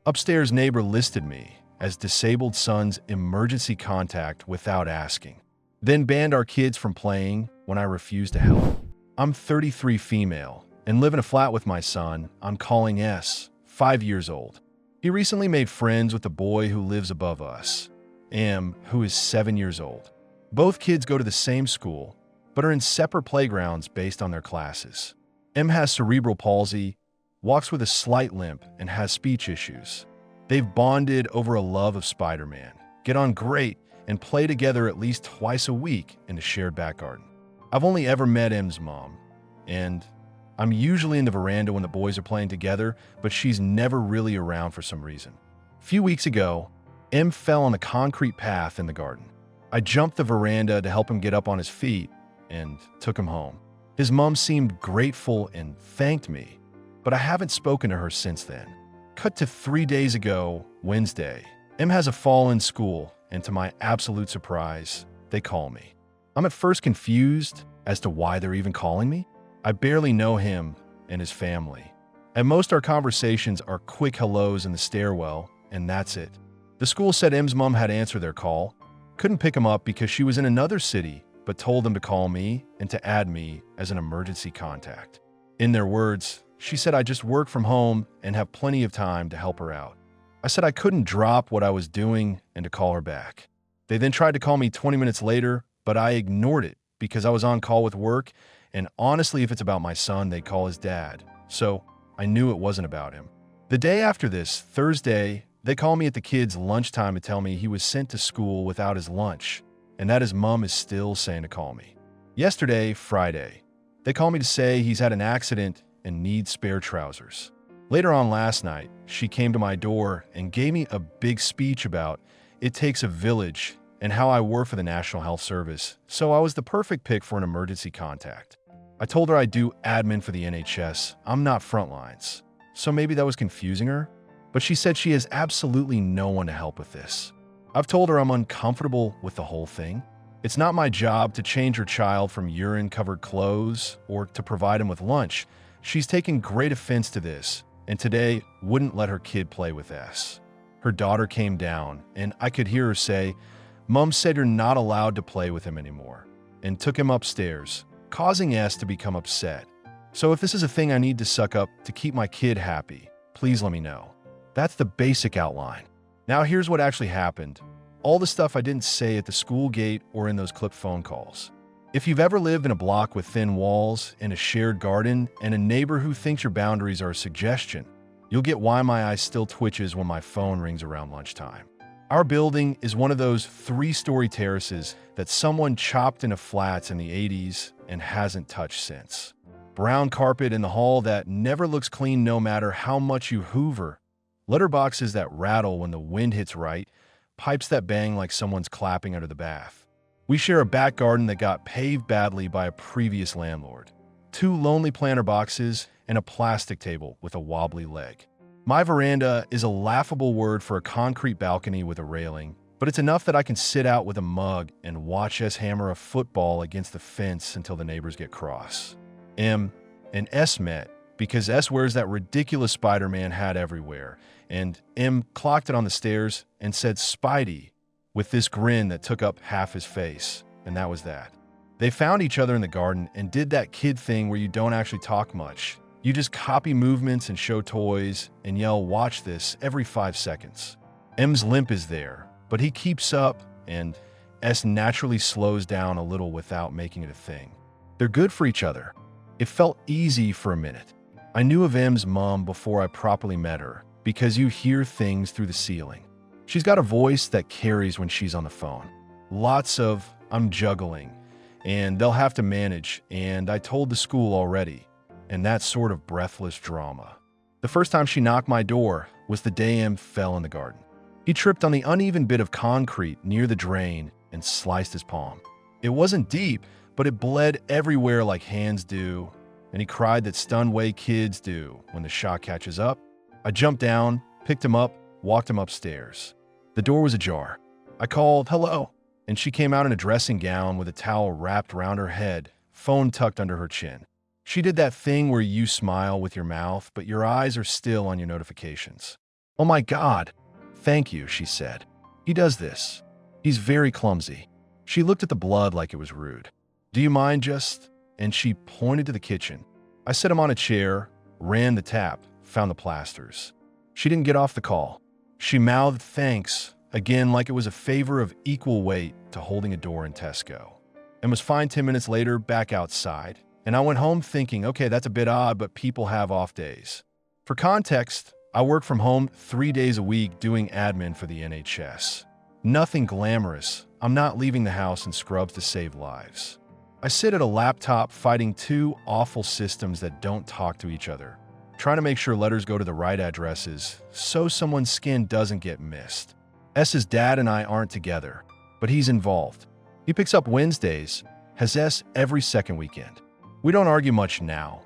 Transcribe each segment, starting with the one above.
Upstairs neighbor listed me as disabled son's emergency contact without asking, then banned our kids from playing when I refused to help. I'm 33 female and live in a flat with my son. I'm calling S, 5 years old. He recently made friends with the boy who lives above us, M, who is 7 years old. Both kids go to the same school, but are in separate playgrounds based on their classes. M has cerebral palsy, walks with a slight limp, and has speech issues. They've bonded over a love of Spider-Man, get on great, and play together at least twice a week in a shared back garden. I've only ever met M's mom, and I'm usually in the veranda when the boys are playing together, but she's never really around for some reason. A few weeks ago, M fell on the concrete path in the garden. I jumped the veranda to help him get up on his feet and took him home. His mom seemed grateful and thanked me, but I haven't spoken to her since then. Cut to 3 days ago, Wednesday. M has a fall in school, and to my absolute surprise, they call me. I'm at first confused as to why they're even calling me. I barely know him and his family. At most, our conversations are quick hellos in the stairwell, and that's it. The school said M's mom had answered their call, couldn't pick him up because she was in another city, but told them to call me and to add me as an emergency contact. In their words, she said I just work from home and have plenty of time to help her out. I said I couldn't drop what I was doing and to call her back. They then tried to call me 20 minutes later, but I ignored it because I was on call with work, and honestly, if it's about my son, they call his dad. So I knew it wasn't about him. The day after this, Thursday, they call me at the kid's lunchtime to tell me he was sent to school without his lunch, and that his mom is still saying to call me. Yesterday, Friday, they call me to say he's had an accident and needs spare trousers. Later on last night, she came to my door and gave me a big speech about it takes a village and how I work for the National Health Service, so I was the perfect pick for an emergency contact. I told her I do admin for the NHS. I'm not frontlines, so maybe that was confusing her, but she said she has absolutely no one to help with this. I've told her I'm uncomfortable with the whole thing. It's not my job to change her child from urine-covered clothes or to provide him with lunch. She's taken great offense to this, and today wouldn't let her kid play with S. Her daughter came down, and I could hear her say, "Mom said you're not allowed to play with him anymore," and took him upstairs, causing S to become upset. So if this is a thing I need to suck up to keep my kid happy, please let me know. That's the basic outline. Now here's what actually happened. All the stuff I didn't say at the school gate or in those clipped phone calls. If you've ever lived in a block with thin walls and a shared garden and a neighbor who thinks your boundaries are a suggestion, you'll get why my eye still twitches when my phone rings around lunchtime. Our building is one of those 3-story terraces that someone chopped into flats in the 80s and hasn't touched since. Brown carpet in the hall that never looks clean no matter how much you hoover. Letterboxes that rattle when the wind hits right. Pipes that bang like someone's clapping under the bath. We share a back garden that got paved badly by a previous landlord. 2 lonely planter boxes and a plastic table with a wobbly leg. My veranda is a laughable word for a concrete balcony with a railing, but it's enough that I can sit out with a mug and watch us hammer a football against the fence until the neighbors get cross. M and S met because S wears that ridiculous Spider-Man hat everywhere, and M clocked it on the stairs and said Spidey with this grin that took up half his face, and that was that. They found each other in the garden and did that kid thing where you don't actually talk much. You just copy movements and show toys and yell, "Watch this," every 5 seconds. M's limp is there, but he keeps up, and S naturally slows down a little without making it a thing. They're good for each other. It felt easy for a minute. I knew of M's mom before I properly met her, because you hear things through the ceiling. She's got a voice that carries when she's on the phone. Lots of, "I'm juggling," and they'll have to manage, and I told the school already, and that sort of breathless drama. The first time she knocked my door was the day M fell in the garden. He tripped on the uneven bit of concrete near the drain and sliced his palm. It wasn't deep, but it bled everywhere like hands do, and he cried that stunned way kids do when the shock catches up. I jumped down, picked him up, walked him upstairs. The door was ajar. I called, "Hello," and she came out in a dressing gown with a towel wrapped around her head, phone tucked under her chin. She did that thing where you smile with your mouth, but your eyes are still on your notifications. "Oh my God. Thank you," she said. "He does this. He's very clumsy." She looked at the blood like it was rude. "Do you mind just—" And she pointed to the kitchen. I set him on a chair, ran the tap, found the plasters. She didn't get off the call. She mouthed thanks, again like it was a favor of equal weight to holding a door in Tesco, and was fine 10 minutes later back outside. And I went home thinking, okay, that's a bit odd, but people have off days. For context, I work from home 3 days a week doing admin for the NHS. Nothing glamorous. I'm not leaving the house in scrubs to save lives. I sit at a laptop fighting two awful systems that don't talk to each other, trying to make sure letters go to the right addresses so someone's skin doesn't get missed. S's dad and I aren't together, but he's involved. He picks up Wednesdays, has S every second weekend. We don't argue much now.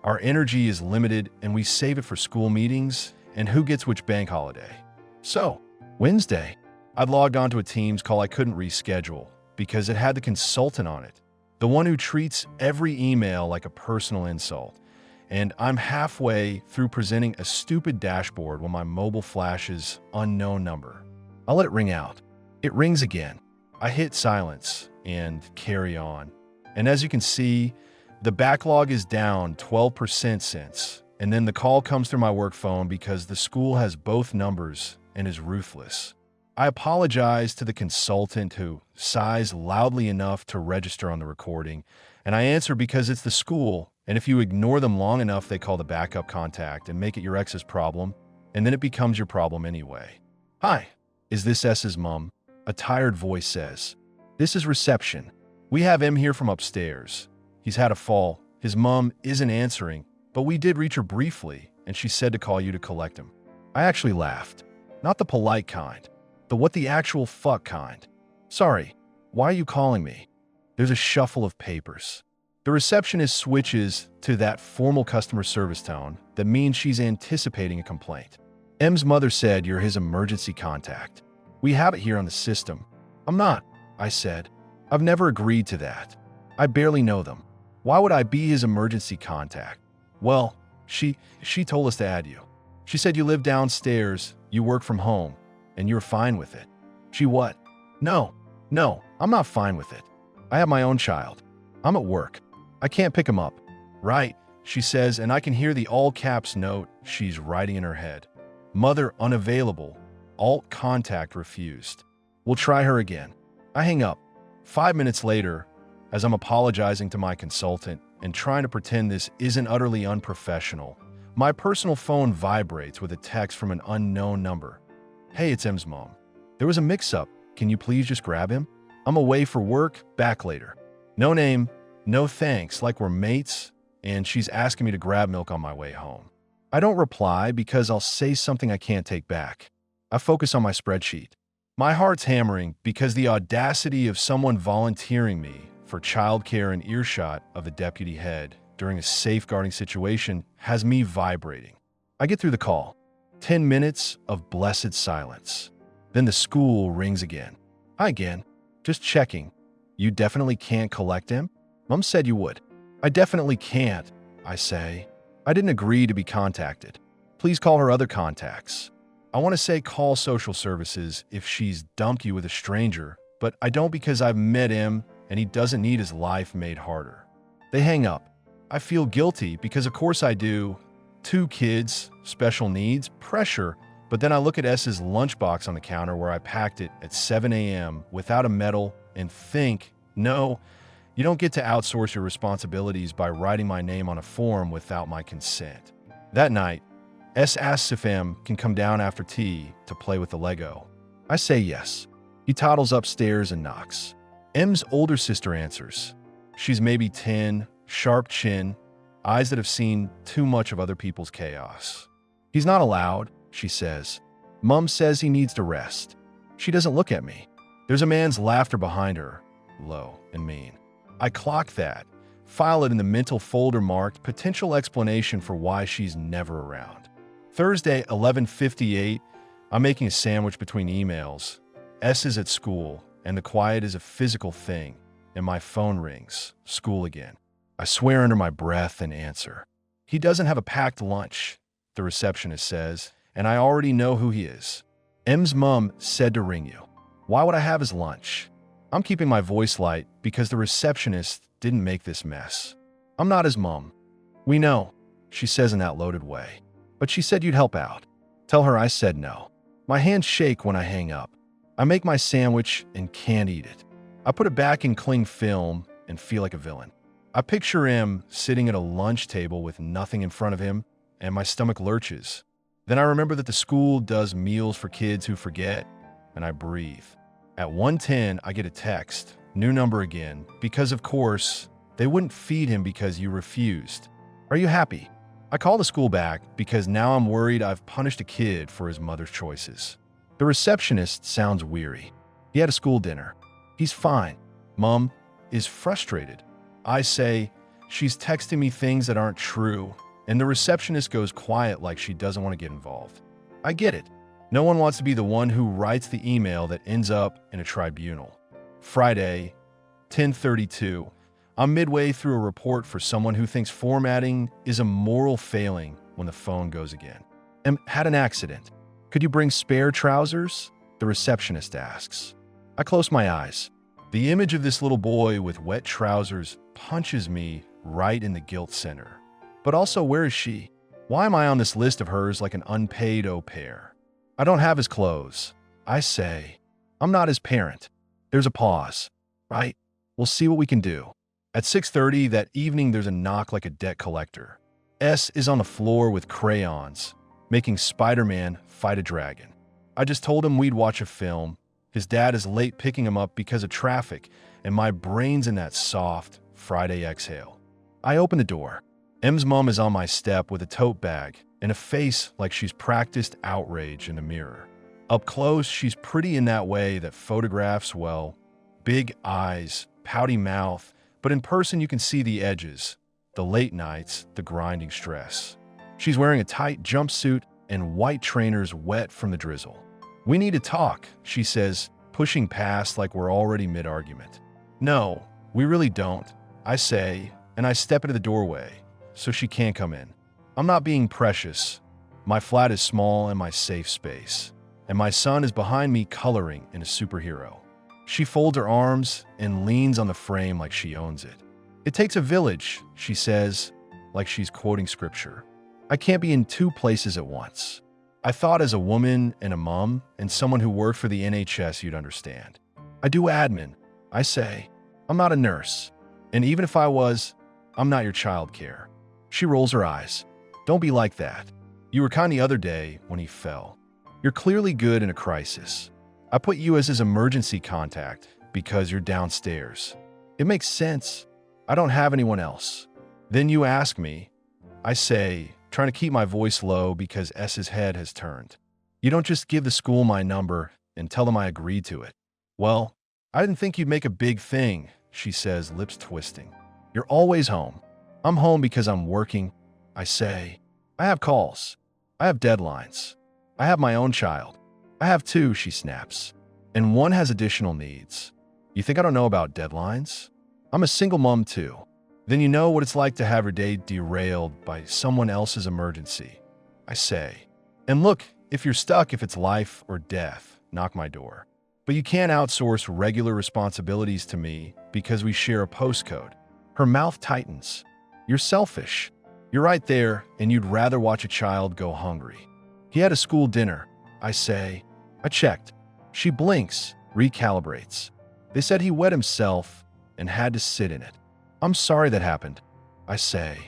Our energy is limited and we save it for school meetings and who gets which bank holiday. So, Wednesday, I'd logged onto a Teams call I couldn't reschedule because it had the consultant on it, the one who treats every email like a personal insult. And I'm halfway through presenting a stupid dashboard when my mobile flashes unknown number. I let it ring out. It rings again. I hit silence and carry on. And as you can see, the backlog is down 12% since, and then the call comes through my work phone because the school has both numbers and is ruthless. I apologize to the consultant who sighs loudly enough to register on the recording, and I answer because it's the school, and if you ignore them long enough, they call the backup contact and make it your ex's problem, and then it becomes your problem anyway. "Hi, is this S's mom?" A tired voice says. "This is reception. We have M here from upstairs. He's had a fall. His mom isn't answering, but we did reach her briefly, and she said to call you to collect him." I actually laughed. Not the polite kind, the what the actual fuck kind. "Sorry, why are you calling me?" There's a shuffle of papers. The receptionist switches to that formal customer service tone that means she's anticipating a complaint. "M's mother said you're his emergency contact. We have it here on the system." "I'm not," I said. "I've never agreed to that. I barely know them. Why would I be his emergency contact?" "Well, she told us to add you. She said you live downstairs, you work from home, and you're fine with it." "She what?" No, I'm not fine with it. I have my own child. I'm at work. I can't pick him up." "Right," she says, and I can hear the all-caps note she's writing in her head. "Mother unavailable. Alt contact refused. We'll try her again." I hang up. 5 minutes later, as I'm apologizing to my consultant and trying to pretend this isn't utterly unprofessional, my personal phone vibrates with a text from an unknown number. "Hey, it's M's mom. There was a mix-up. Can you please just grab him? I'm away for work, back later." No name, no thanks, like we're mates, and she's asking me to grab milk on my way home. I don't reply because I'll say something I can't take back. I focus on my spreadsheet. My heart's hammering because the audacity of someone volunteering me for childcare and earshot of the deputy head during a safeguarding situation has me vibrating. I get through the call. 10 minutes of blessed silence. Then the school rings again. "Hi again. Just checking. You definitely can't collect him? Mom said you would." "I definitely can't," I say. "I didn't agree to be contacted. Please call her other contacts." I want to say call social services if she's dumped you with a stranger, but I don't because I've met him and he doesn't need his life made harder. They hang up. I feel guilty because of course I do. 2 kids, special needs, pressure, but then I look at S's lunchbox on the counter where I packed it at 7 a.m. without a medal and think, no, you don't get to outsource your responsibilities by writing my name on a form without my consent. That night, S asks if M can come down after tea to play with the Lego. I say yes. He toddles upstairs and knocks. M's older sister answers. She's maybe 10, sharp chin, eyes that have seen too much of other people's chaos. "He's not allowed," she says. "Mom says he needs to rest." She doesn't look at me. There's a man's laughter behind her, low and mean. I clock that, file it in the mental folder marked potential explanation for why she's never around. Thursday, 11:58, I'm making a sandwich between emails. S is at school, and the quiet is a physical thing, and my phone rings. School again. I swear under my breath and answer. "He doesn't have a packed lunch," the receptionist says, and I already know who he is. M's mom said to ring you. Why would I have his lunch? I'm keeping my voice light because the receptionist didn't make this mess. I'm not his mom. We know, she says in that loaded way. But she said you'd help out. Tell her I said no. My hands shake when I hang up. I make my sandwich and can't eat it. I put it back in cling film and feel like a villain. I picture him sitting at a lunch table with nothing in front of him, and my stomach lurches. Then I remember that the school does meals for kids who forget, and I breathe. At 1:10, I get a text, new number again, because of course, they wouldn't feed him because you refused. Are you happy? I call the school back because now I'm worried I've punished a kid for his mother's choices. The receptionist sounds weary. He had a school dinner. He's fine. Mom is frustrated. I say, she's texting me things that aren't true, and the receptionist goes quiet like she doesn't want to get involved. I get it. No one wants to be the one who writes the email that ends up in a tribunal. Friday, 10:32. I'm midway through a report for someone who thinks formatting is a moral failing when the phone goes again. Had an accident. Could you bring spare trousers? The receptionist asks. I close my eyes. The image of this little boy with wet trousers punches me right in the guilt center. But also, where is she? Why am I on this list of hers like an unpaid au pair? I don't have his clothes. I say, I'm not his parent. There's a pause. Right? We'll see what we can do. At 6:30 that evening, there's a knock like a debt collector. S is on the floor with crayons, making Spider-Man fight a dragon. I just told him we'd watch a film. His dad is late picking him up because of traffic, and my brain's in that soft Friday exhale. I open the door. M's mom is on my step with a tote bag and a face like she's practiced outrage in a mirror. Up close, she's pretty in that way that photographs, well, big eyes, pouty mouth, but in person you can see the edges, the late nights, the grinding stress. She's wearing a tight jumpsuit and white trainers wet from the drizzle. We need to talk, she says, pushing past like we're already mid-argument. No, we really don't, I say, and I step into the doorway so she can't come in. I'm not being precious. My flat is small and my safe space, and my son is behind me coloring in a superhero. She folds her arms and leans on the frame like she owns it. It takes a village, she says, like she's quoting scripture. I can't be in two places at once. I thought as a woman and a mom and someone who worked for the NHS you'd understand. I do admin. I say, I'm not a nurse. And even if I was, I'm not your childcare. She rolls her eyes. Don't be like that. You were kind the other day when he fell. You're clearly good in a crisis. I put you as his emergency contact because you're downstairs. It makes sense. I don't have anyone else. Then you ask me. I say, trying to keep my voice low because S's head has turned. You don't just give the school my number and tell them I agreed to it. Well, I didn't think you'd make a big thing, she says, lips twisting. You're always home. I'm home because I'm working. I say, I have calls. I have deadlines. I have my own child. I have two, she snaps. And one has additional needs. You think I don't know about deadlines? I'm a single mom too. Then you know what it's like to have your day derailed by someone else's emergency. I say, and look, if you're stuck, if it's life or death, knock my door. But you can't outsource regular responsibilities to me because we share a postcode. Her mouth tightens. You're selfish. You're right there, and you'd rather watch a child go hungry. He had a school dinner. I say, I checked. She blinks, recalibrates. They said he wet himself and had to sit in it. I'm sorry that happened. I say,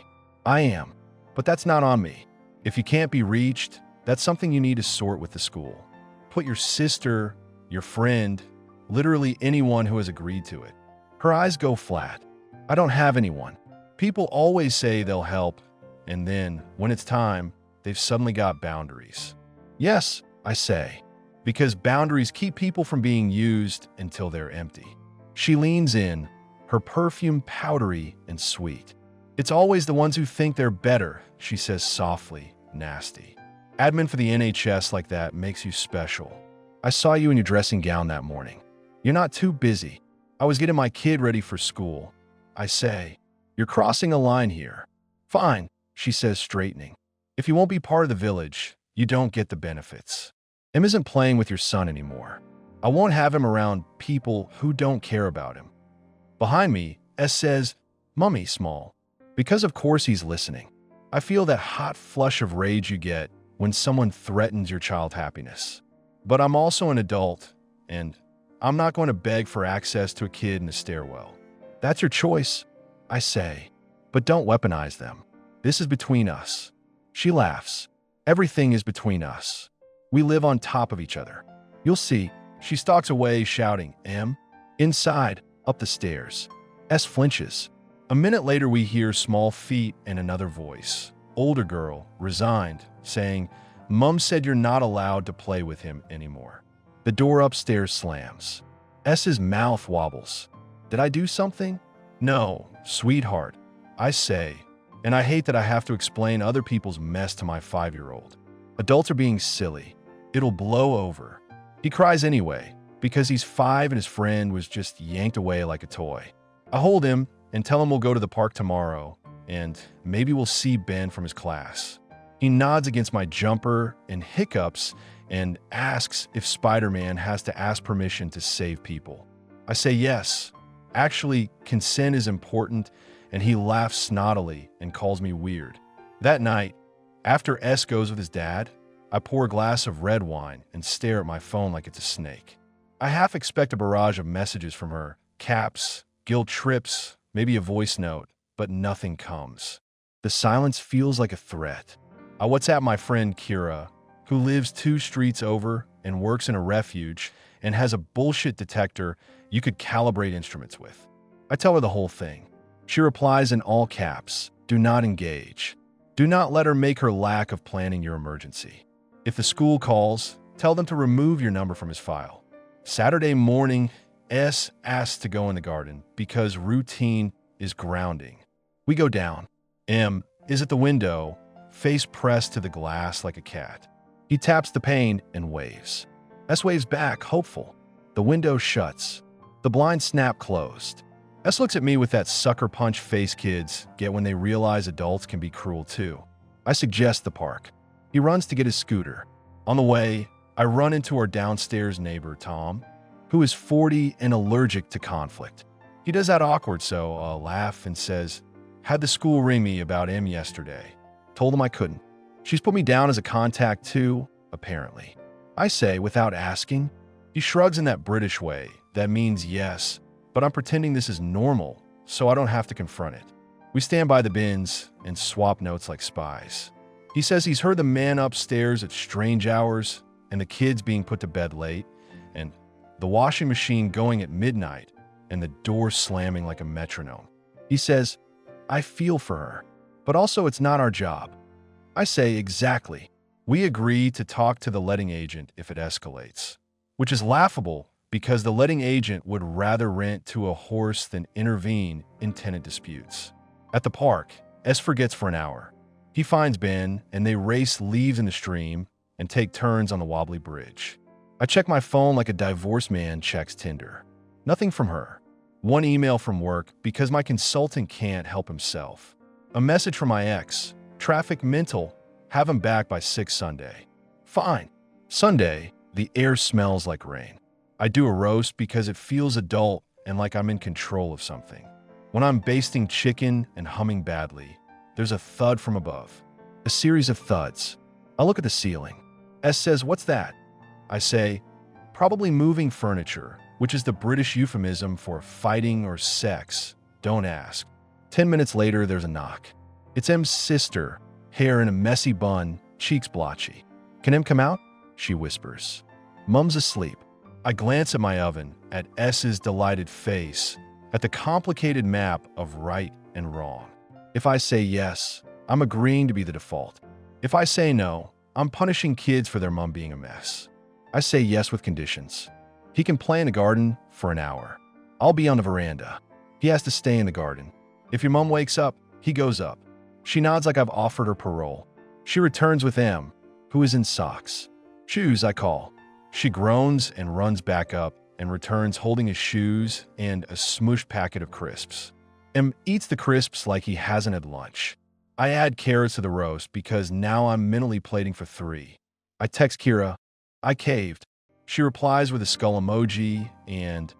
I am, but that's not on me. If you can't be reached, that's something you need to sort with the school. Put your sister, your friend, literally anyone who has agreed to it. Her eyes go flat. I don't have anyone. People always say they'll help, and then, when it's time, they've suddenly got boundaries. Yes, I say, because boundaries keep people from being used until they're empty. She leans in, her perfume powdery and sweet. It's always the ones who think they're better, she says softly, nasty. Admin for the NHS like that makes you special. I saw you in your dressing gown that morning. You're not too busy. I was getting my kid ready for school. I say, you're crossing a line here. Fine, she says, straightening. If you won't be part of the village, you don't get the benefits. M isn't playing with your son anymore. I won't have him around people who don't care about him. Behind me, S says, Mummy, small. Because of course he's listening. I feel that hot flush of rage you get when someone threatens your child's happiness. But I'm also an adult, and I'm not going to beg for access to a kid in a stairwell. That's your choice, I say, but don't weaponize them. This is between us. She laughs. Everything is between us. We live on top of each other. You'll see. She stalks away, shouting, M. Inside, up the stairs. S flinches. A minute later, we hear small feet and another voice. Older girl, resigned, saying, Mum said you're not allowed to play with him anymore. The door upstairs slams. S's mouth wobbles. Did I do something? No, sweetheart, I say, and I hate that I have to explain other people's mess to my 5-year-old. Adults are being silly. It'll blow over. He cries anyway, because he's 5 and his friend was just yanked away like a toy. I hold him and tell him we'll go to the park tomorrow, and maybe we'll see Ben from his class. He nods against my jumper and hiccups and asks if Spider-Man has to ask permission to save people. I say yes. Actually, consent is important, and he laughs snottily and calls me weird. That night, after S goes with his dad, I pour a glass of red wine and stare at my phone like it's a snake. I half expect a barrage of messages from her, caps, guilt trips, maybe a voice note, but nothing comes. The silence feels like a threat. I WhatsApp my friend Kira, who lives 2 streets over and works in a refuge and has a bullshit detector you could calibrate instruments with. I tell her the whole thing. She replies in all caps, do not engage. Do not let her make her lack of planning your emergency. If the school calls, tell them to remove your number from his file. Saturday morning, S asks to go in the garden because routine is grounding. We go down. M is at the window, face pressed to the glass like a cat. He taps the pane and waves. S waves back, hopeful. The window shuts. The blinds snap closed. S looks at me with that sucker punch face kids get when they realize adults can be cruel too. I suggest the park. He runs to get his scooter. On the way, I run into our downstairs neighbor, Tom, who is 40 and allergic to conflict. He does that awkward so I'll laugh and says, had the school ring me about M yesterday. Told them I couldn't. She's put me down as a contact too, apparently. I say without asking. He shrugs in that British way. That means yes, but I'm pretending this is normal so I don't have to confront it. We stand by the bins and swap notes like spies. He says he's heard the man upstairs at strange hours and the kids being put to bed late and the washing machine going at midnight and the door slamming like a metronome. He says, I feel for her, but also it's not our job. I say exactly. We agree to talk to the letting agent if it escalates, which is laughable because the letting agent would rather rent to a horse than intervene in tenant disputes. At the park, S forgets for an hour. He finds Ben, and they race leaves in the stream and take turns on the wobbly bridge. I check my phone like a divorced man checks Tinder. Nothing from her. One email from work because my consultant can't help himself. A message from my ex. Traffic mental. Have him back by 6 Sunday. Fine. Sunday, the air smells like rain. I do a roast because it feels adult and like I'm in control of something. When I'm basting chicken and humming badly, there's a thud from above. A series of thuds. I look at the ceiling. S says, what's that? I say, probably moving furniture, which is the British euphemism for fighting or sex. Don't ask. 10 minutes later, there's a knock. It's M's sister, hair in a messy bun, cheeks blotchy. Can M come out? She whispers. Mum's asleep. I glance at my oven, at S's delighted face, at the complicated map of right and wrong. If I say yes, I'm agreeing to be the default. If I say no, I'm punishing kids for their mom being a mess. I say yes with conditions. He can play in the garden for an hour. I'll be on the veranda. He has to stay in the garden. If your mom wakes up, he goes up. She nods like I've offered her parole. She returns with M, who is in socks. Shoes, I call. She groans and runs back up and returns holding his shoes and a smooshed packet of crisps. M eats the crisps like he hasn't had lunch. I add carrots to the roast because now I'm mentally plating for 3. I text Kira, I caved. She replies with a skull emoji, and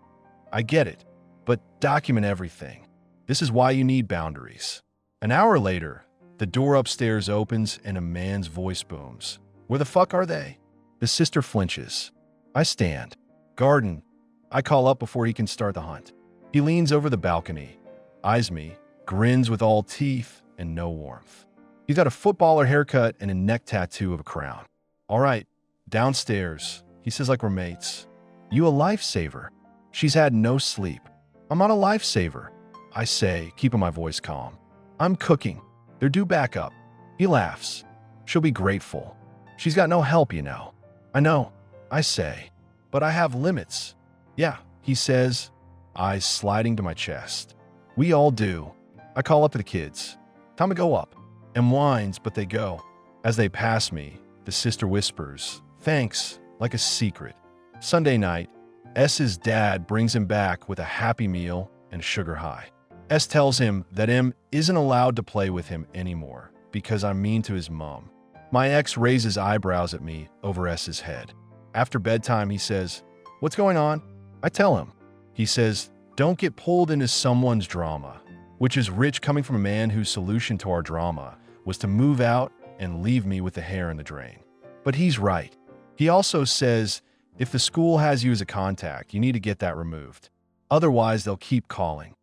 I get it, but document everything. This is why you need boundaries. An hour later, the door upstairs opens and a man's voice booms. Where the fuck are they? The sister flinches. I stand. Garden. I call up before he can start the hunt. He leans over the balcony, eyes me, grins with all teeth and no warmth. He's got a footballer haircut and a neck tattoo of a crown. All right, downstairs, he says like we're mates. You a lifesaver. She's had no sleep. I'm not a lifesaver, I say, keeping my voice calm. I'm cooking. They're due back up. He laughs. She'll be grateful. She's got no help, you know. I know, I say, but I have limits. Yeah, he says, eyes sliding to my chest. We all do. I call up to the kids. Time to go up. And whines, but they go. As they pass me, the sister whispers, thanks, like a secret. Sunday night, S's dad brings him back with a happy meal and sugar high. S tells him that M isn't allowed to play with him anymore because I'm mean to his mom. My ex raises eyebrows at me over S's head. After bedtime, he says, what's going on? I tell him. He says, don't get pulled into someone's drama, which is rich coming from a man whose solution to our drama was to move out and leave me with the hair in the drain. But he's right. He also says, if the school has you as a contact, you need to get that removed. Otherwise, they'll keep calling.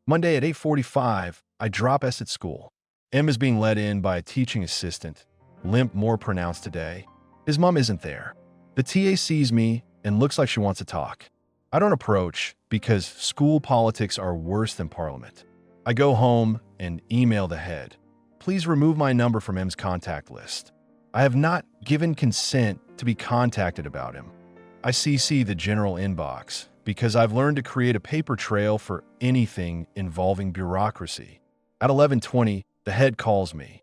Monday at 8:45, I drop S at school. M is being let in by a teaching assistant, limp more pronounced today. His mom isn't there. The TA sees me and looks like she wants to talk. I don't approach because school politics are worse than parliament. I go home and email the head. Please remove my number from M's contact list. I have not given consent to be contacted about him. I CC the general inbox because I've learned to create a paper trail for anything involving bureaucracy. At 11:20, the head calls me.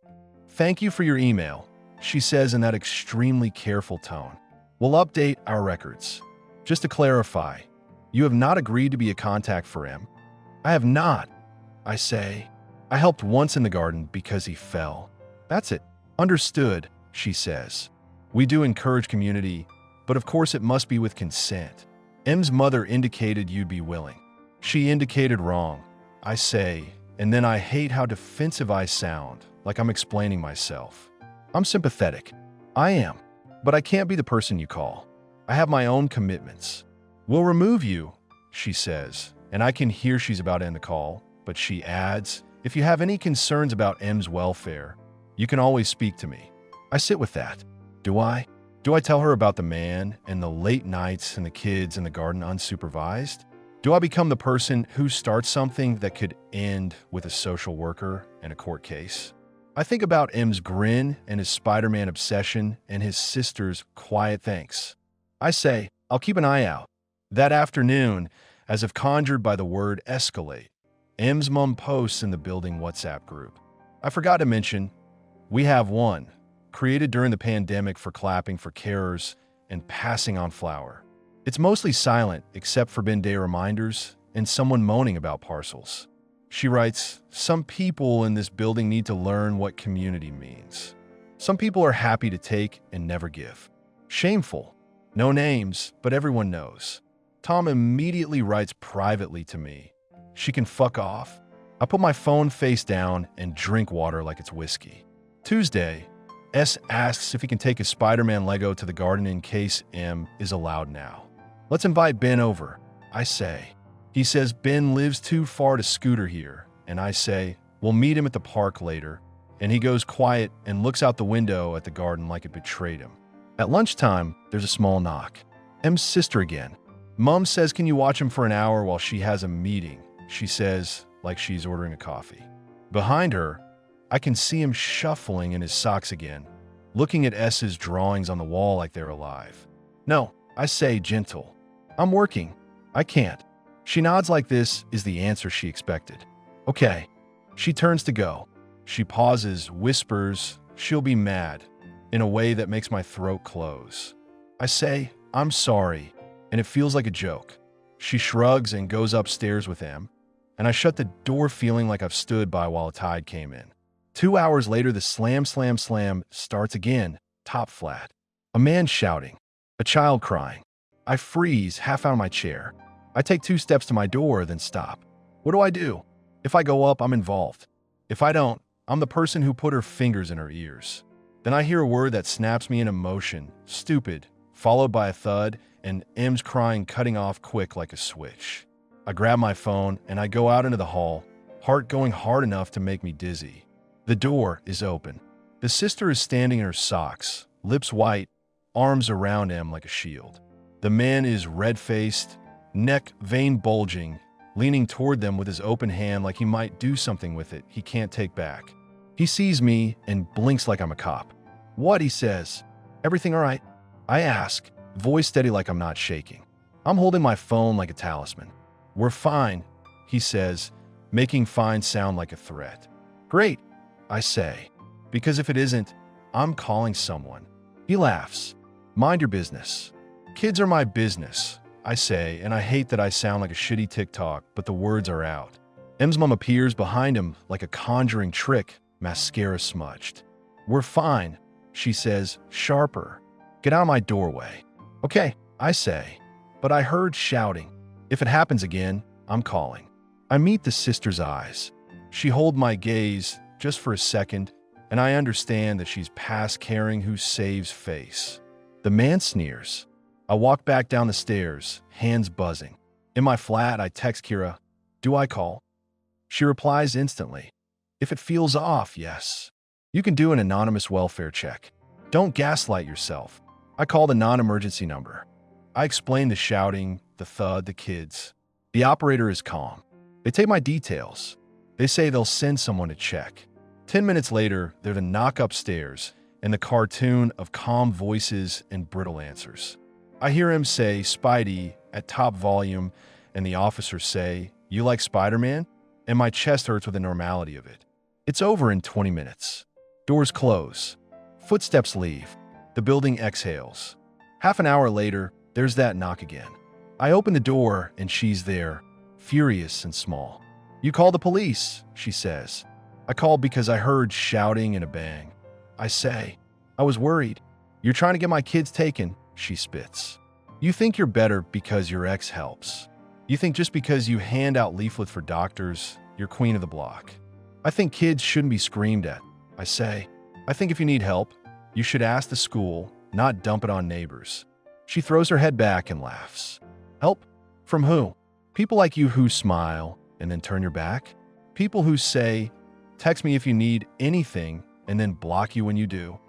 Thank you for your email, she says in that extremely careful tone. We'll update our records. Just to clarify, you have not agreed to be a contact for M? I have not, I say. I helped once in the garden because he fell. That's it. Understood, she says. We do encourage community, but of course it must be with consent. M's mother indicated you'd be willing. She indicated wrong, I say, and then I hate how defensive I sound, like I'm explaining myself. I'm sympathetic. I am, but I can't be the person you call. I have my own commitments. We'll remove you, she says, and I can hear she's about to end the call, but she adds, if you have any concerns about M's welfare, you can always speak to me. I sit with that. Do I? Do I tell her about the man and the late nights and the kids in the garden unsupervised? Do I become the person who starts something that could end with a social worker and a court case? I think about M's grin and his Spider-Man obsession and his sister's quiet thanks. I say, I'll keep an eye out. That afternoon, as if conjured by the word escalate, M's mom posts in the building WhatsApp group. I forgot to mention, we have one, created during the pandemic for clapping for carers and passing on flour. It's mostly silent except for bin-day reminders and someone moaning about parcels. She writes, some people in this building need to learn what community means. Some people are happy to take and never give. Shameful. No names, but everyone knows. Tom immediately writes privately to me. She can fuck off. I put my phone face down and drink water like it's whiskey. Tuesday, S asks if he can take his Spider-Man Lego to the garden in case M is allowed now. Let's invite Ben over, I say. He says Ben lives too far to scooter here, and I say, we'll meet him at the park later, and he goes quiet and looks out the window at the garden like it betrayed him. At lunchtime, there's a small knock. M's sister again. Mom says, can you watch him for an hour while she has a meeting? She says, like she's ordering a coffee. Behind her, I can see him shuffling in his socks again, looking at S's drawings on the wall like they're alive. No, I say, gentle. I'm working. I can't. She nods like this is the answer she expected. Okay. She turns to go. She pauses, whispers, she'll be mad, in a way that makes my throat close. I say, I'm sorry, and it feels like a joke. She shrugs and goes upstairs with M, and I shut the door feeling like I've stood by while a tide came in. 2 hours later, the slam, slam, slam starts again, top flat. A man shouting. A child crying. I freeze, half out of my chair. I take 2 steps to my door, then stop. What do? If I go up, I'm involved. If I don't, I'm the person who put her fingers in her ears. Then I hear a word that snaps me into motion, stupid, followed by a thud, and M's crying cutting off quick like a switch. I grab my phone and I go out into the hall, heart going hard enough to make me dizzy. The door is open. The sister is standing in her socks, lips white, arms around M like a shield. The man is red-faced, neck vein bulging, leaning toward them with his open hand like he might do something with it he can't take back. He sees me and blinks like I'm a cop. What? He says. Everything all right? I ask, voice steady like I'm not shaking. I'm holding my phone like a talisman. We're fine, he says, making fine sound like a threat. Great, I say, because if it isn't, I'm calling someone. He laughs. Mind your business. Kids are my business, I say, and I hate that I sound like a shitty TikTok, but the words are out. M's mom appears behind him like a conjuring trick, mascara smudged. We're fine, she says, sharper. Get out of my doorway. Okay, I say, but I heard shouting. If it happens again, I'm calling. I meet the sister's eyes. She holds my gaze just for a second, and I understand that she's past caring who saves face. The man sneers. I walk back down the stairs, hands buzzing. In my flat, I text Kira, do I call? She replies instantly. If it feels off, yes. You can do an anonymous welfare check. Don't gaslight yourself. I call the non-emergency number. I explain the shouting, the thud, the kids. The operator is calm. They take my details. They say they'll send someone to check. 10 minutes later, they're to knock upstairs, and the cartoon of calm voices and brittle answers. I hear him say, Spidey, at top volume, and the officers say, you like Spider-Man? And my chest hurts with the normality of it. It's over in 20 minutes. Doors close. Footsteps leave. The building exhales. Half an hour later, there's that knock again. I open the door, and she's there, furious and small. You call the police, she says. I called because I heard shouting and a bang. I say, I was worried. You're trying to get my kids taken, she spits. You think you're better because your ex helps. You think just because you hand out leaflets for doctors, you're queen of the block. I think kids shouldn't be screamed at, I say. I think if you need help, you should ask the school, not dump it on neighbors. She throws her head back and laughs. Help? From who? People like you who smile and then turn your back? People who say, text me if you need anything and then block you when you do?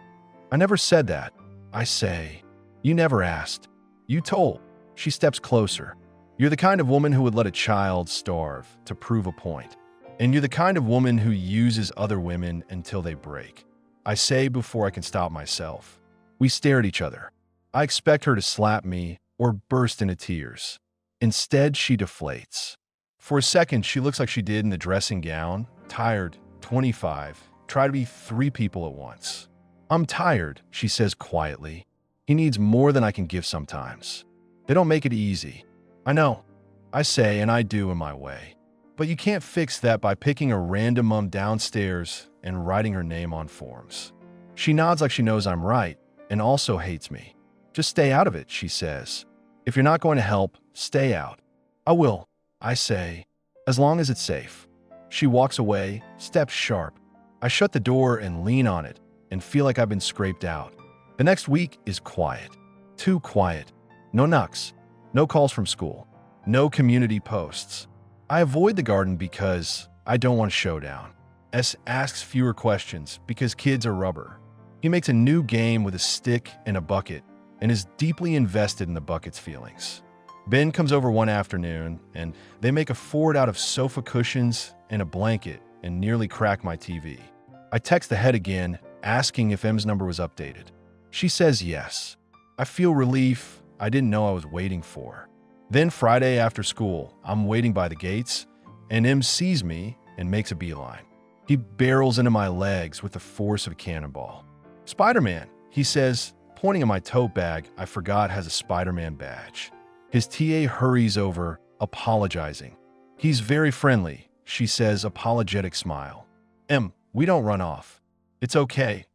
I never said that. I say, you never asked. You told. She steps closer. You're the kind of woman who would let a child starve to prove a point. And you're the kind of woman who uses other women until they break. I say before I can stop myself. We stare at each other. I expect her to slap me or burst into tears. Instead, she deflates. For a second, she looks like she did in the dressing gown, tired, 25, try to be 3 people at once. I'm tired, she says quietly. He needs more than I can give sometimes. They don't make it easy. I know, I say, and I do in my way. But you can't fix that by picking a random mom downstairs and writing her name on forms. She nods like she knows I'm right and also hates me. Just stay out of it, she says. If you're not going to help, stay out. I will, I say, as long as it's safe. She walks away, steps sharp. I shut the door and lean on it and feel like I've been scraped out. The next week is quiet. Too quiet. No knocks. No calls from school. No community posts. I avoid the garden because I don't want a showdown. S asks fewer questions because kids are rubber. He makes a new game with a stick and a bucket and is deeply invested in the bucket's feelings. Ben comes over one afternoon and they make a fort out of sofa cushions and a blanket and nearly crack my TV. I text the head again, asking if M's number was updated. She says yes. I feel relief I didn't know I was waiting for. Then Friday after school, I'm waiting by the gates, and M sees me and makes a beeline. He barrels into my legs with the force of a cannonball. Spider-Man, he says, pointing at my tote bag I forgot has a Spider-Man badge. His TA hurries over, apologizing. He's very friendly, she says, apologetic smile. M, we don't run off. It's okay,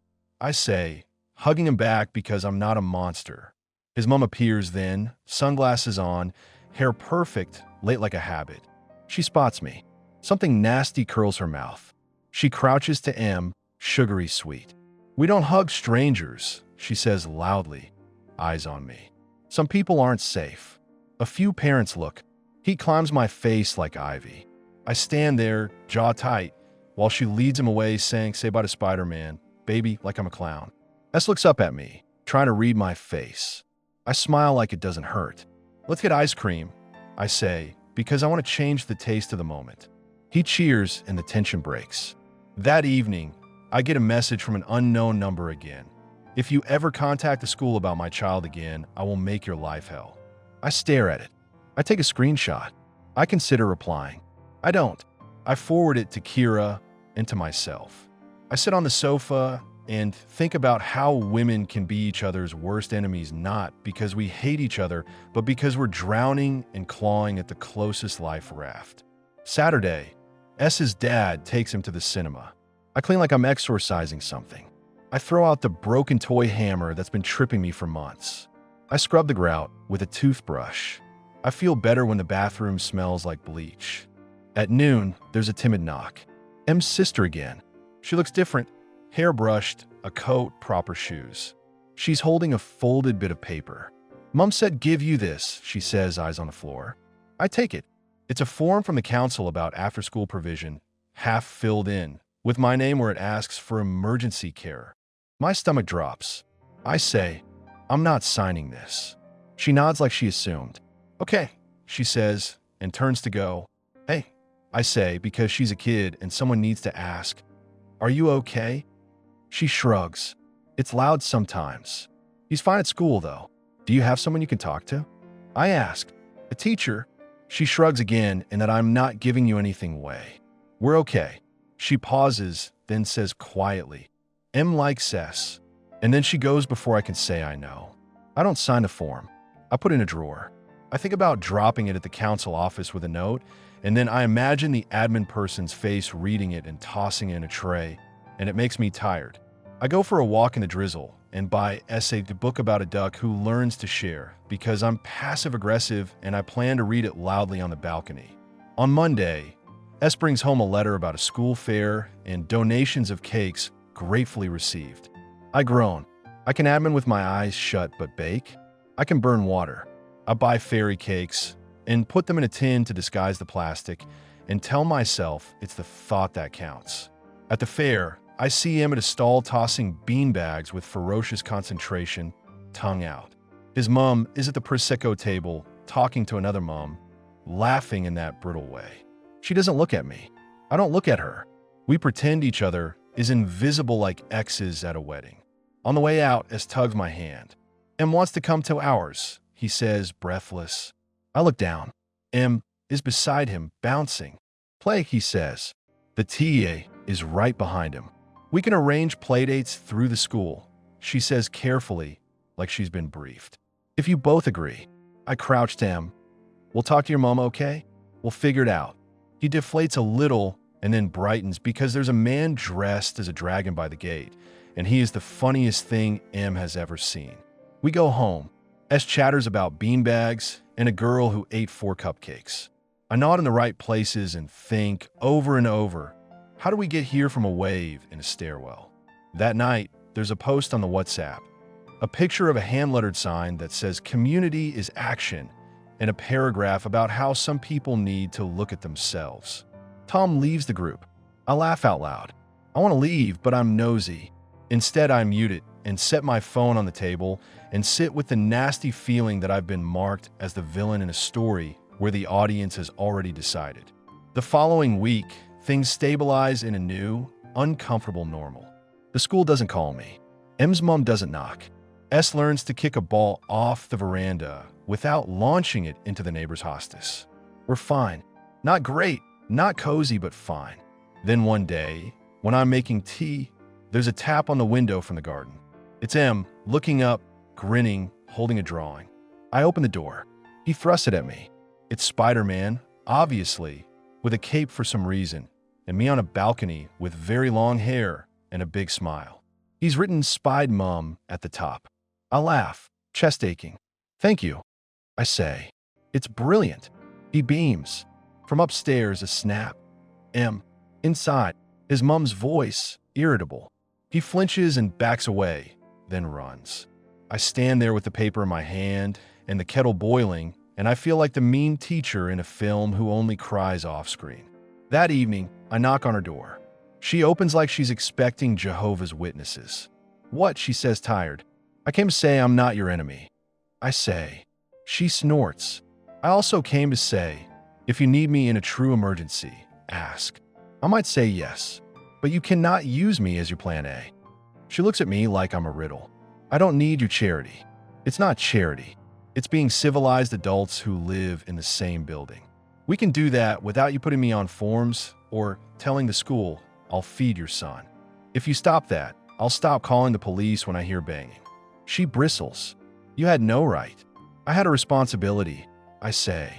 I say, hugging him back because I'm not a monster. His mom appears then, sunglasses on, hair perfect, late like a habit. She spots me. Something nasty curls her mouth. She crouches to M, sugary sweet. "We don't hug strangers," she says loudly, eyes on me. Some people aren't safe. A few parents look. Heat climbs my face like ivy. I stand there, jaw tight, while she leads him away saying, "Say bye to Spider-Man, baby," like I'm a clown. S looks up at me, trying to read my face. I smile like it doesn't hurt. "Let's get ice cream," I say, because I want to change the taste of the moment. He cheers and the tension breaks. That evening, I get a message from an unknown number again. "If you ever contact the school about my child again, I will make your life hell." I stare at it. I take a screenshot. I consider replying. I don't. I forward it to Kira and to myself. I sit on the sofa and think about how women can be each other's worst enemies, not because we hate each other, but because we're drowning and clawing at the closest life raft. Saturday, S's dad takes him to the cinema. I clean like I'm exorcising something. I throw out the broken toy hammer that's been tripping me for months. I scrub the grout with a toothbrush. I feel better when the bathroom smells like bleach. At noon, there's a timid knock. M's sister again. She looks different. Hair brushed, a coat, proper shoes. She's holding a folded bit of paper. "Mom said give you this," she says, eyes on the floor. I take it. It's a form from the council about after-school provision, half filled in, with my name where it asks for emergency care. My stomach drops. I say, "I'm not signing this." She nods like she assumed. "Okay," she says, and turns to go. "Hey," I say, because she's a kid and someone needs to ask, "Are you okay?" She shrugs. "It's loud sometimes." "He's fine at school, though. Do you have someone you can talk to?" I ask. "A teacher?" She shrugs again, and that I'm not giving you anything away. "We're okay." She pauses, then says quietly, "M likes S." And then she goes before I can say I know. I don't sign the form. I put it in a drawer. I think about dropping it at the council office with a note, and then I imagine the admin person's face reading it and tossing it in a tray, and it makes me tired. I go for a walk in the drizzle and buy essay the book about a duck who learns to share because I'm passive-aggressive and I plan to read it loudly on the balcony. On Monday, S brings home a letter about a school fair and donations of cakes gratefully received. I groan. I can admin with my eyes shut but bake. I can burn water. I buy fairy cakes and put them in a tin to disguise the plastic and tell myself it's the thought that counts. At the fair, I see him at a stall tossing beanbags with ferocious concentration, tongue out. His mom is at the Prosecco table, talking to another mom, laughing in that brittle way. She doesn't look at me. I don't look at her. We pretend each other is invisible like exes at a wedding. On the way out, S tugs my hand. "M wants to come to ours," he says, breathless. I look down. M is beside him, bouncing. "Play," he says. The TA is right behind him. "We can arrange playdates through the school," she says carefully, like she's been briefed. "If you both agree." I crouch to him. "We'll talk to your mom, okay? We'll figure it out." He deflates a little and then brightens because there's a man dressed as a dragon by the gate, and he is the funniest thing M has ever seen. We go home. S chatters about beanbags and a girl who ate 4 cupcakes. I nod in the right places and think over and over, how do we get here from a wave in a stairwell? That night, there's a post on the WhatsApp, a picture of a hand-lettered sign that says community is action, and a paragraph about how some people need to look at themselves. Tom leaves the group. I laugh out loud. I want to leave, but I'm nosy. Instead, I mute it and set my phone on the table and sit with the nasty feeling that I've been marked as the villain in a story where the audience has already decided. The following week, things stabilize in a new, uncomfortable normal. The school doesn't call me. M's mom doesn't knock. S learns to kick a ball off the veranda without launching it into the neighbor's hostas. We're fine. Not great, not cozy, but fine. Then one day, when I'm making tea, there's a tap on the window from the garden. It's M, looking up, grinning, holding a drawing. I open the door. He thrusts it at me. It's Spider-Man, obviously, with a cape for some reason, and me on a balcony with very long hair and a big smile. He's written "Spied Mum" at the top. I laugh, chest aching. "Thank you," I say. "It's brilliant." He beams. From upstairs, a snap. M. Inside, his mum's voice, irritable. He flinches and backs away, then runs. I stand there with the paper in my hand and the kettle boiling, and I feel like the mean teacher in a film who only cries off-screen. That evening, I knock on her door. She opens like she's expecting Jehovah's Witnesses. "What?" she says, tired. "I came to say I'm not your enemy." I say. She snorts. "I also came to say, if you need me in a true emergency, ask." I might say yes, but you cannot use me as your plan A. She looks at me like I'm a riddle. "I don't need your charity." It's not charity. It's being civilized adults who live in the same building. We can do that without you putting me on forms or telling the school, "I'll feed your son." If you stop that, I'll stop calling the police when I hear banging. She bristles. "You had no right." "I had a responsibility," I say.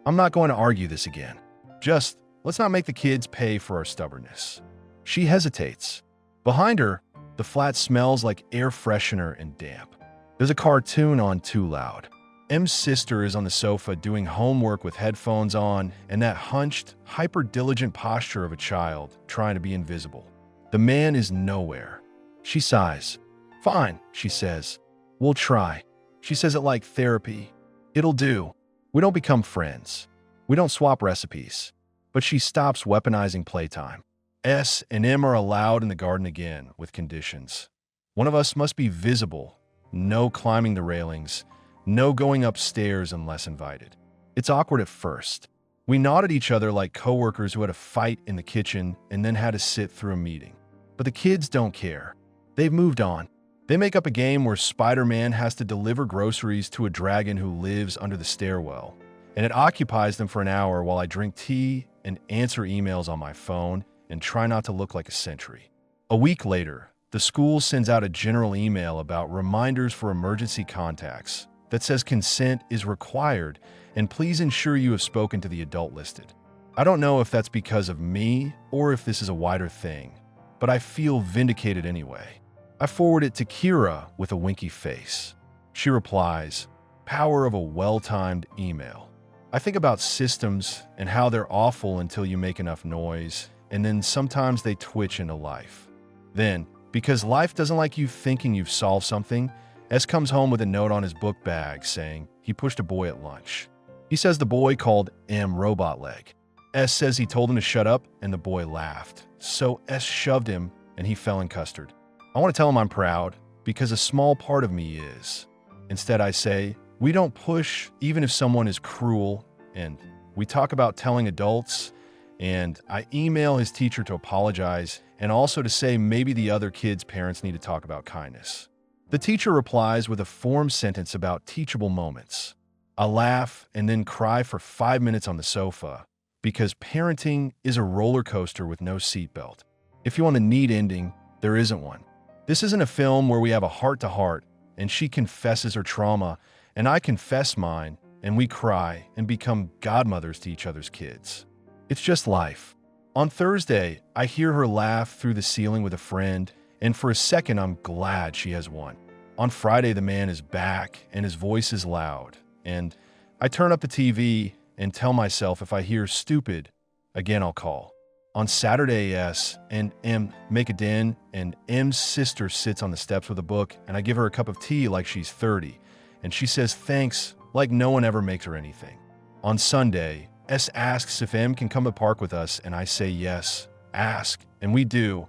"I'm not going to argue this again. Just, let's not make the kids pay for our stubbornness." She hesitates. Behind her, the flat smells like air freshener and damp. There's a cartoon on too loud. M's sister is on the sofa doing homework with headphones on and that hunched, hyper-diligent posture of a child trying to be invisible. The man is nowhere. She sighs. "Fine," she says. "We'll try." She says it like therapy. "It'll do." We don't become friends. We don't swap recipes. But she stops weaponizing playtime. S and M are allowed in the garden again, with conditions. One of us must be visible. No climbing the railings. No going upstairs unless invited. It's awkward at first. We nod at each other like coworkers who had a fight in the kitchen and then had to sit through a meeting. But the kids don't care. They've moved on. They make up a game where Spider-Man has to deliver groceries to a dragon who lives under the stairwell, and it occupies them for an hour while I drink tea and answer emails on my phone and try not to look like a sentry. A week later, the school sends out a general email about reminders for emergency contacts that says consent is required and please ensure you have spoken to the adult listed. I don't know if that's because of me or if this is a wider thing, but I feel vindicated anyway. I forward it to Kira with a winky face. She replies, "Power of a well-timed email." I think about systems and how they're awful until you make enough noise, and then sometimes they twitch into life. Then, because life doesn't like you thinking you've solved something, S comes home with a note on his book bag saying he pushed a boy at lunch. He says the boy called M robot leg. S says he told him to shut up and the boy laughed. So S shoved him and he fell in custard. I want to tell him I'm proud because a small part of me is. Instead I say, we don't push even if someone is cruel, and we talk about telling adults, and I email his teacher to apologize and also to say maybe the other kids' parents need to talk about kindness. The teacher replies with a form sentence about teachable moments. I laugh and then cry for 5 minutes on the sofa because parenting is a roller coaster with no seatbelt. If you want a neat ending, there isn't one. This isn't a film where we have a heart-to-heart and she confesses her trauma and I confess mine and we cry and become godmothers to each other's kids. It's just life. On Thursday, I hear her laugh through the ceiling with a friend, and for a second I'm glad she has won. On Friday, the man is back and his voice is loud, and I turn up the TV and tell myself if I hear stupid, again I'll call. On Saturday, S and M make a den, and M's sister sits on the steps with a book, and I give her a cup of tea like she's 30, and she says thanks like no one ever makes her anything. On Sunday, S asks if M can come to park with us, and I say yes, ask, and we do,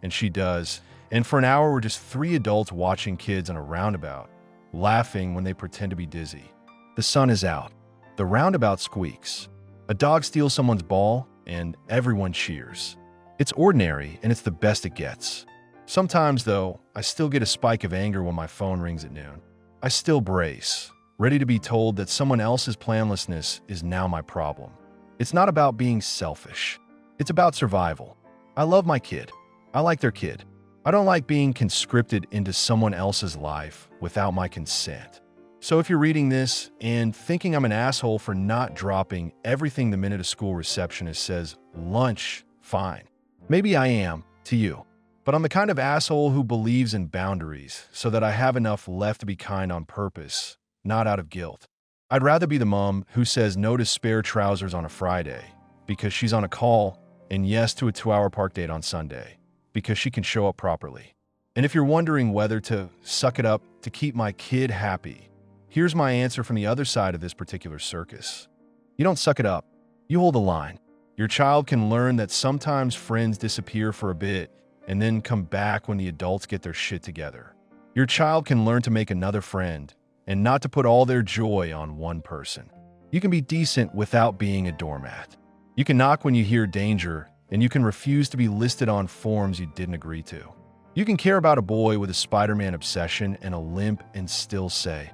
and she does. And for an hour, we're just 3 adults watching kids on a roundabout, laughing when they pretend to be dizzy. The sun is out. The roundabout squeaks. A dog steals someone's ball, and everyone cheers. It's ordinary, and it's the best it gets. Sometimes, though, I still get a spike of anger when my phone rings at noon. I still brace, ready to be told that someone else's planlessness is now my problem. It's not about being selfish. It's about survival. I love my kid. I like their kid. I don't like being conscripted into someone else's life without my consent. So if you're reading this and thinking I'm an asshole for not dropping everything the minute a school receptionist says, lunch, fine. Maybe I am, to you. But I'm the kind of asshole who believes in boundaries so that I have enough left to be kind on purpose, not out of guilt. I'd rather be the mom who says no to spare trousers on a Friday because she's on a call and yes to a 2-hour park date on Sunday because she can show up properly. And if you're wondering whether to suck it up to keep my kid happy, here's my answer from the other side of this particular circus. You don't suck it up. You hold the line. Your child can learn that sometimes friends disappear for a bit and then come back when the adults get their shit together. Your child can learn to make another friend and not to put all their joy on one person. You can be decent without being a doormat. You can knock when you hear danger, and you can refuse to be listed on forms you didn't agree to. You can care about a boy with a Spider-Man obsession and a limp and still say,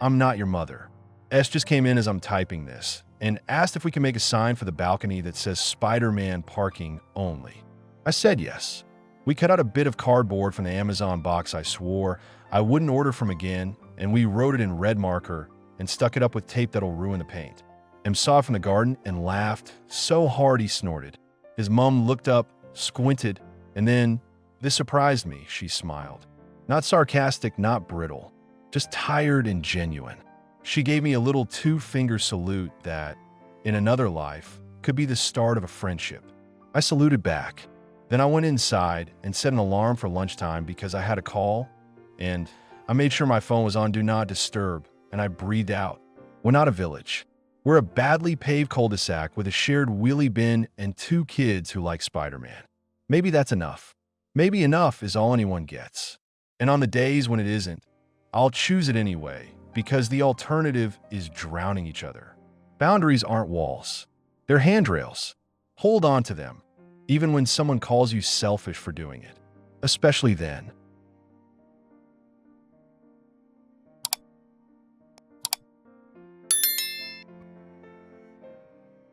"I'm not your mother." S just came in as I'm typing this and asked if we can make a sign for the balcony that says Spider-Man parking only. I said yes. We cut out a bit of cardboard from the Amazon box I swore I wouldn't order from again, and we wrote it in red marker and stuck it up with tape that'll ruin the paint. M saw it from the garden and laughed so hard he snorted. His mom looked up, squinted, and then, "This surprised me," she smiled. Not sarcastic, not brittle, just tired and genuine. She gave me a little 2-finger salute that, in another life, could be the start of a friendship. I saluted back. Then I went inside and set an alarm for lunchtime because I had a call, and I made sure my phone was on Do Not Disturb, and I breathed out. We're not a village. We're a badly paved cul-de-sac with a shared wheelie bin and 2 kids who like Spider-Man. Maybe that's enough. Maybe enough is all anyone gets. And on the days when it isn't, I'll choose it anyway, because the alternative is drowning each other. Boundaries aren't walls. They're handrails. Hold on to them, even when someone calls you selfish for doing it. Especially then.